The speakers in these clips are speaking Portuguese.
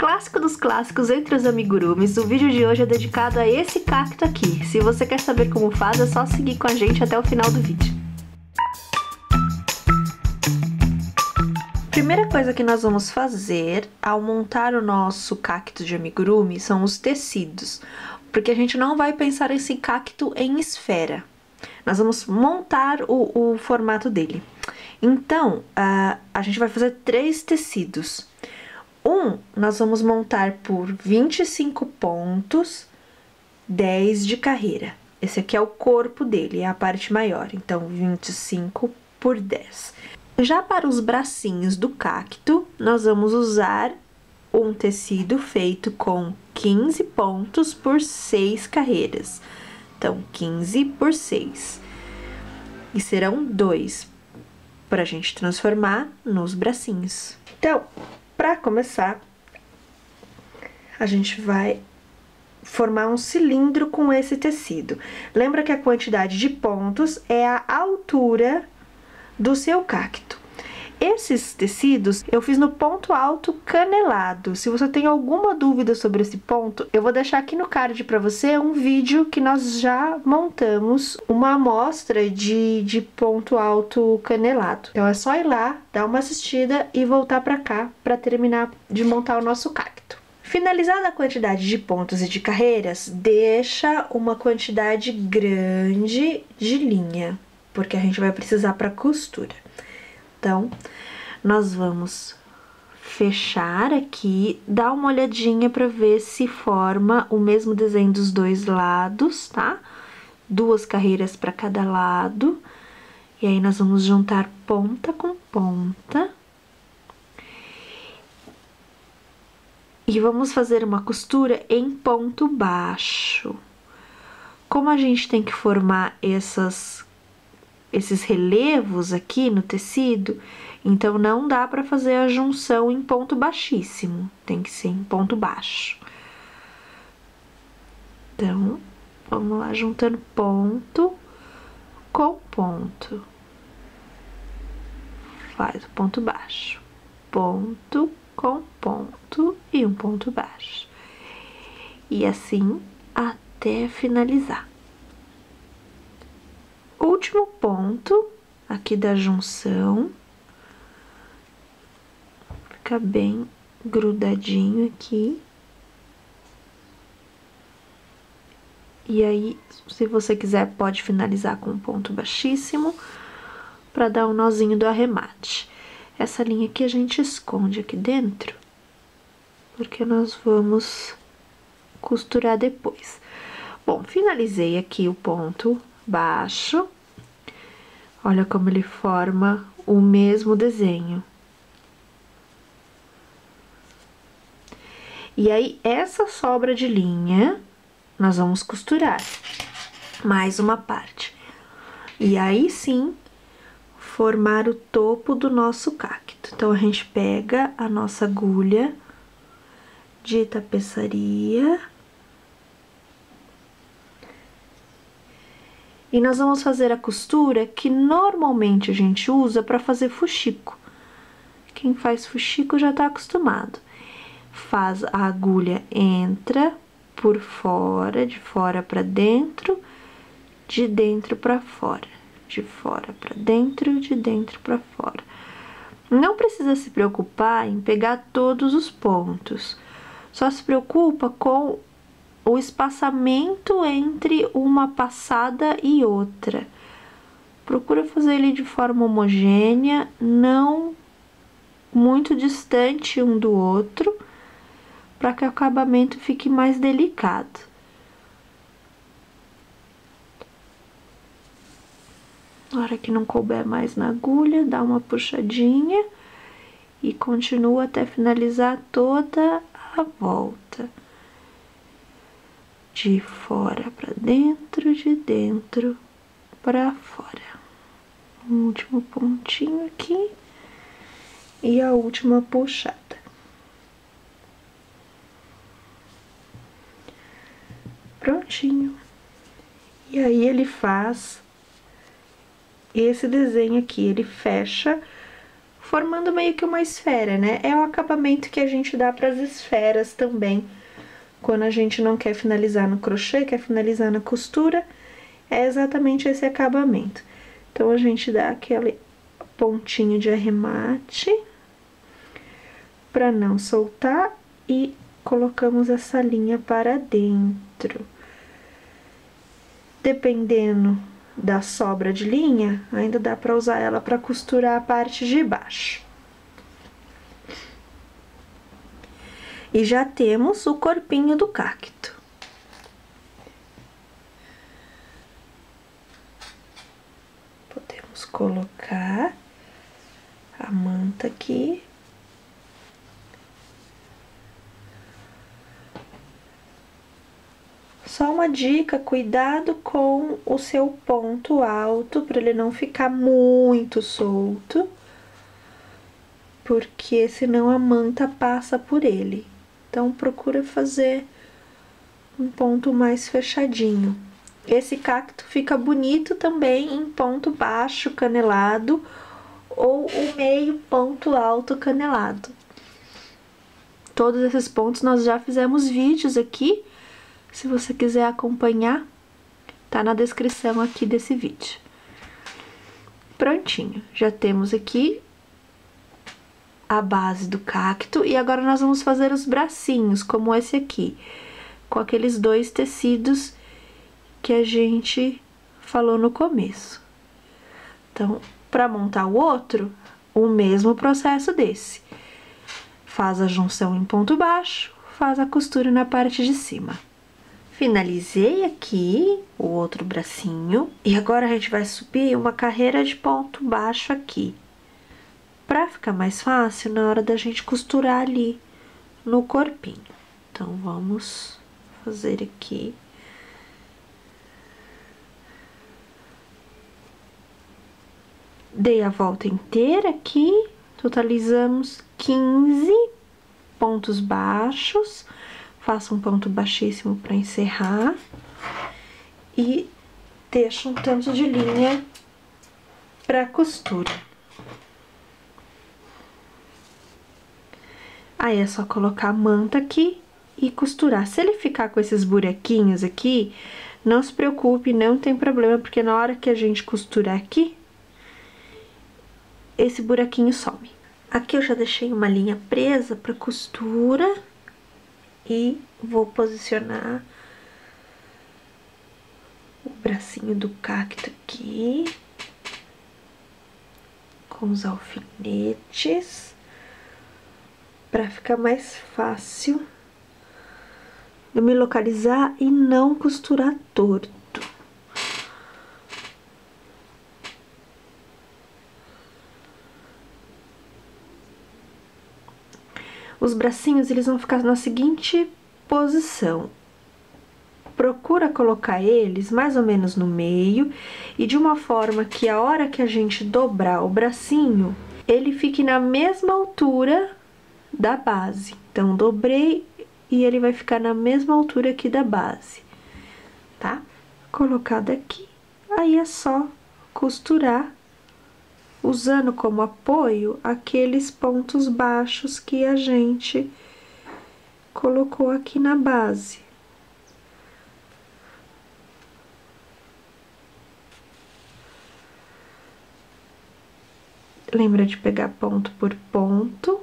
Clássico dos clássicos entre os amigurumis, o vídeo de hoje é dedicado a esse cacto aqui. Se você quer saber como faz, é só seguir com a gente até o final do vídeo. Primeira coisa que nós vamos fazer ao montar o nosso cacto de amigurumi são os tecidos, porque a gente não vai pensar esse cacto em esfera. Nós vamos montar o formato dele. Então, a gente vai fazer 3 tecidos. Nós vamos montar por 25 pontos, 10 de carreira. Esse aqui é o corpo dele, é a parte maior, então 25 por 10. Já para os bracinhos do cacto, nós vamos usar um tecido feito com 15 pontos por 6 carreiras. Então, 15 por 6. E serão 2 para a gente transformar nos bracinhos. Então, para começar, a gente vai formar um cilindro com esse tecido. Lembra que a quantidade de pontos é a altura do seu cacto. Esses tecidos eu fiz no ponto alto canelado. Se você tem alguma dúvida sobre esse ponto, eu vou deixar aqui no card para você um vídeo que nós já montamos uma amostra de ponto alto canelado. Então é só ir lá, dar uma assistida e voltar para cá para terminar de montar o nosso cacto. Finalizada a quantidade de pontos e de carreiras, deixa uma quantidade grande de linha, porque a gente vai precisar para costura. Então, nós vamos fechar aqui, dar uma olhadinha para ver se forma o mesmo desenho dos dois lados, tá? 2 carreiras para cada lado. E aí, nós vamos juntar ponta com ponta. E vamos fazer uma costura em ponto baixo. Como a gente tem que formar esses relevos aqui no tecido, então não dá para fazer a junção em ponto baixíssimo, tem que ser em ponto baixo. Então, vamos lá, juntando ponto com ponto. Faz o ponto baixo, ponto com ponto e um ponto baixo. E assim até finalizar. Último ponto aqui da junção, fica bem grudadinho aqui. E aí, se você quiser, pode finalizar com um ponto baixíssimo para dar um nozinho do arremate. Essa linha aqui a gente esconde aqui dentro, porque nós vamos costurar depois. Bom, finalizei aqui o ponto baixo. Olha como ele forma o mesmo desenho. E aí, essa sobra de linha, nós vamos costurar mais uma parte. E aí, sim, formar o topo do nosso cacto. Então, a gente pega a nossa agulha de tapeçaria. E nós vamos fazer a costura que normalmente a gente usa para fazer fuxico. Quem faz fuxico já tá acostumado. Faz a agulha, entra por fora, de fora para dentro, de dentro para fora, de fora para dentro, de dentro para fora. Não precisa se preocupar em pegar todos os pontos, só se preocupa com o espaçamento entre uma passada e outra. Procura fazer ele de forma homogênea, não muito distante um do outro, para que o acabamento fique mais delicado. Na hora que não couber mais na agulha, dá uma puxadinha e continua até finalizar toda a volta. De fora para dentro, de dentro para fora. Um último pontinho aqui e a última puxada. Prontinho. E aí, ele faz esse desenho aqui, ele fecha formando meio que uma esfera, né? É o acabamento que a gente dá para as esferas também. Quando a gente não quer finalizar no crochê, quer finalizar na costura, é exatamente esse acabamento. Então, a gente dá aquele pontinho de arremate para não soltar e colocamos essa linha para dentro. Dependendo da sobra de linha, ainda dá para usar ela para costurar a parte de baixo. E já temos o corpinho do cacto. Podemos colocar a manta aqui. Só uma dica, cuidado com o seu ponto alto, para ele não ficar muito solto, porque senão a manta passa por ele. Então, procura fazer um ponto mais fechadinho. Esse cacto fica bonito também em ponto baixo canelado ou o meio ponto alto canelado. Todos esses pontos nós já fizemos vídeos aqui. Se você quiser acompanhar, tá na descrição aqui desse vídeo. Prontinho, já temos aqui a base do cacto e agora nós vamos fazer os bracinhos, como esse aqui, com aqueles dois tecidos que a gente falou no começo. Então, para montar o outro, o mesmo processo desse. Faz a junção em ponto baixo, faz a costura na parte de cima. Finalizei aqui o outro bracinho e agora a gente vai subir uma carreira de ponto baixo aqui. Pra ficar mais fácil na hora da gente costurar ali no corpinho. Então, vamos fazer aqui. Dei a volta inteira aqui, totalizamos 15 pontos baixos. Faço um ponto baixíssimo para encerrar e deixo um tanto de linha para costura. Aí é só colocar a manta aqui e costurar. Se ele ficar com esses buraquinhos aqui, não se preocupe, não tem problema, porque na hora que a gente costurar aqui, esse buraquinho some. Aqui eu já deixei uma linha presa para costura. E vou posicionar o bracinho do cacto aqui, com os alfinetes, para ficar mais fácil eu me localizar e não costurar torto. Os bracinhos, eles vão ficar na seguinte posição. Procura colocar eles mais ou menos no meio e de uma forma que a hora que a gente dobrar o bracinho, ele fique na mesma altura da base. Então, dobrei e ele vai ficar na mesma altura aqui da base, tá? Colocado aqui, aí é só costurar usando como apoio aqueles pontos baixos que a gente colocou aqui na base. Lembra de pegar ponto por ponto.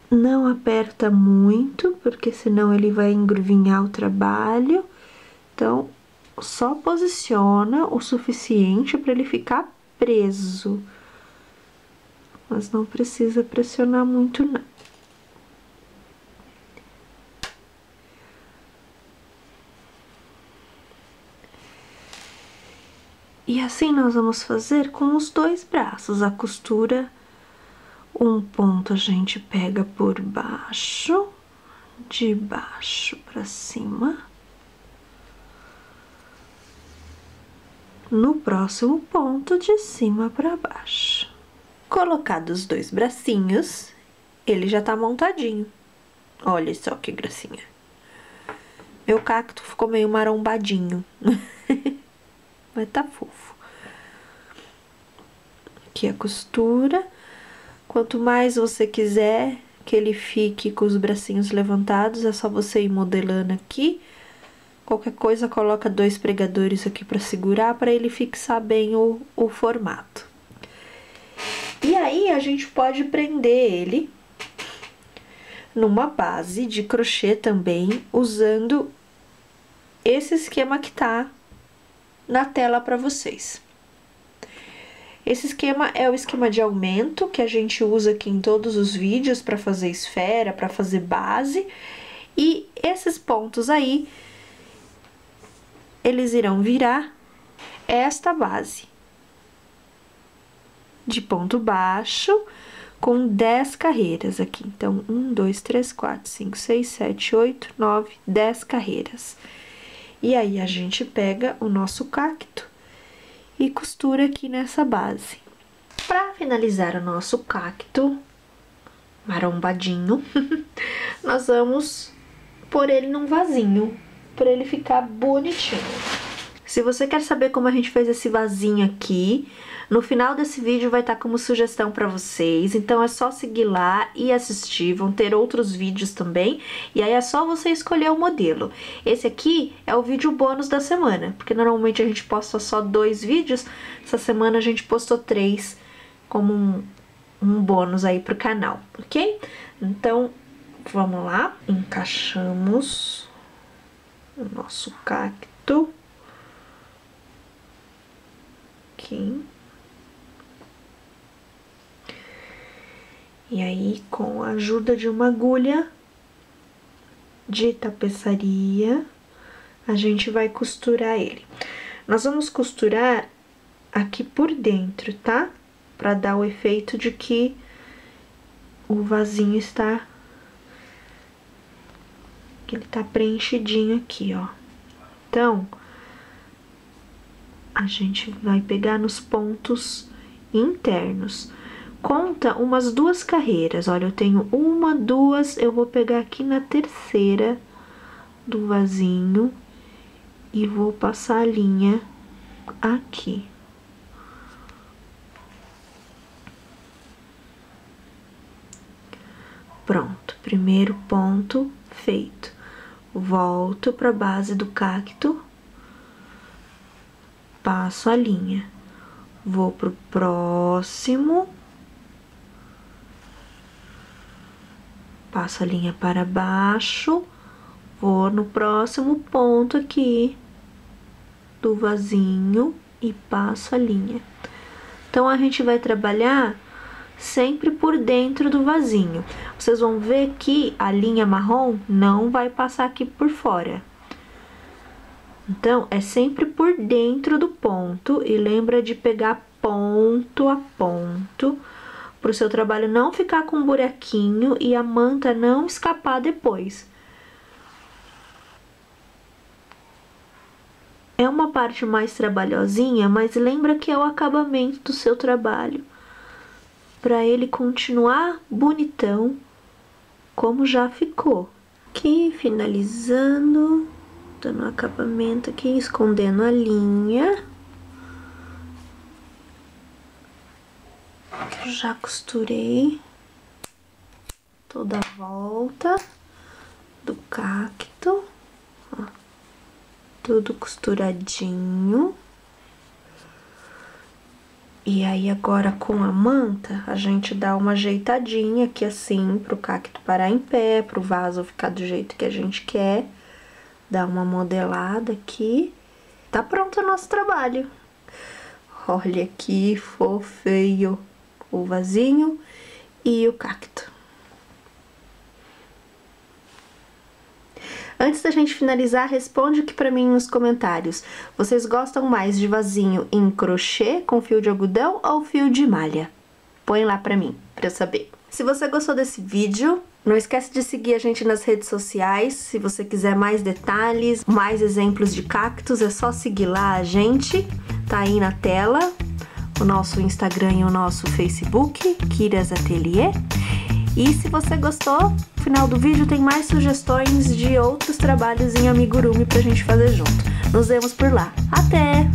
Não aperta muito, porque senão ele vai engruvinhar o trabalho. Então, só posiciona o suficiente para ele ficar preso. Mas não precisa pressionar muito, não. E assim nós vamos fazer com os dois braços. A costura, um ponto a gente pega por baixo, de baixo para cima. No próximo ponto, de cima para baixo. Colocados os dois bracinhos, ele já tá montadinho. Olha só que gracinha. Meu cacto ficou meio marombadinho. Mas tá fofo. aqui a costura. Quanto mais você quiser que ele fique com os bracinhos levantados, é só você ir modelando aqui. Qualquer coisa, coloca 2 pregadores aqui para segurar, para ele fixar bem o formato. E aí, a gente pode prender ele numa base de crochê também, usando esse esquema que tá na tela para vocês. Esse esquema é o esquema de aumento que a gente usa aqui em todos os vídeos para fazer esfera, para fazer base. E esses pontos aí, eles irão virar esta base de ponto baixo com 10 carreiras aqui. Então, 1, 2, 3, 4, 5, 6, 7, 8, 9, 10 carreiras. E aí, a gente pega o nosso cacto e costura aqui nessa base. Para finalizar o nosso cacto marombadinho, nós vamos pôr ele num vasinho, para ele ficar bonitinho. Se você quer saber como a gente fez esse vasinho aqui, no final desse vídeo vai estar como sugestão para vocês, então é só seguir lá e assistir, vão ter outros vídeos também, e aí é só você escolher o modelo. Esse aqui é o vídeo bônus da semana, porque normalmente a gente posta só 2 vídeos, essa semana a gente postou 3 como um bônus aí pro canal, ok? Então, vamos lá, encaixamos o nosso cacto aqui. E aí, com a ajuda de uma agulha de tapeçaria, a gente vai costurar ele. Nós vamos costurar aqui por dentro, tá? Pra dar o efeito de que o vasinho está... que ele tá preenchidinho aqui, ó. Então, a gente vai pegar nos pontos internos. Conta umas 2 carreiras, olha, eu tenho 1, 2, eu vou pegar aqui na terceira do vasinho e vou passar a linha aqui. Pronto, primeiro ponto feito. Volto para a base do cacto, passo a linha, vou pro próximo, passo a linha para baixo, vou no próximo ponto aqui do vasinho e passo a linha. Então, a gente vai trabalhar sempre por dentro do vasinho. Vocês vão ver que a linha marrom não vai passar aqui por fora. Então, é sempre por dentro do ponto e lembra de pegar ponto a ponto, para o seu trabalho não ficar com um buraquinho e a manta não escapar depois. É uma parte mais trabalhosinha, mas lembra que é o acabamento do seu trabalho, para ele continuar bonitão, como já ficou. Aqui, finalizando, dando um acabamento aqui, escondendo a linha. Já costurei toda a volta do cacto, ó, tudo costuradinho. E aí, agora com a manta, a gente dá uma ajeitadinha aqui assim, pro cacto parar em pé, pro vaso ficar do jeito que a gente quer. Dá uma modelada aqui. Tá pronto o nosso trabalho. Olha que fofeio o vasinho e o cacto. Antes da gente finalizar, responde aqui pra mim nos comentários. Vocês gostam mais de vasinho em crochê com fio de algodão ou fio de malha? Põe lá pra mim, pra eu saber. Se você gostou desse vídeo, não esquece de seguir a gente nas redes sociais. Se você quiser mais detalhes, mais exemplos de cactos, é só seguir lá a gente. Tá aí na tela o nosso Instagram e o nosso Facebook, Kira's Atelier. E se você gostou, no final do vídeo tem mais sugestões de outros trabalhos em amigurumi pra gente fazer junto. Nos vemos por lá. Até!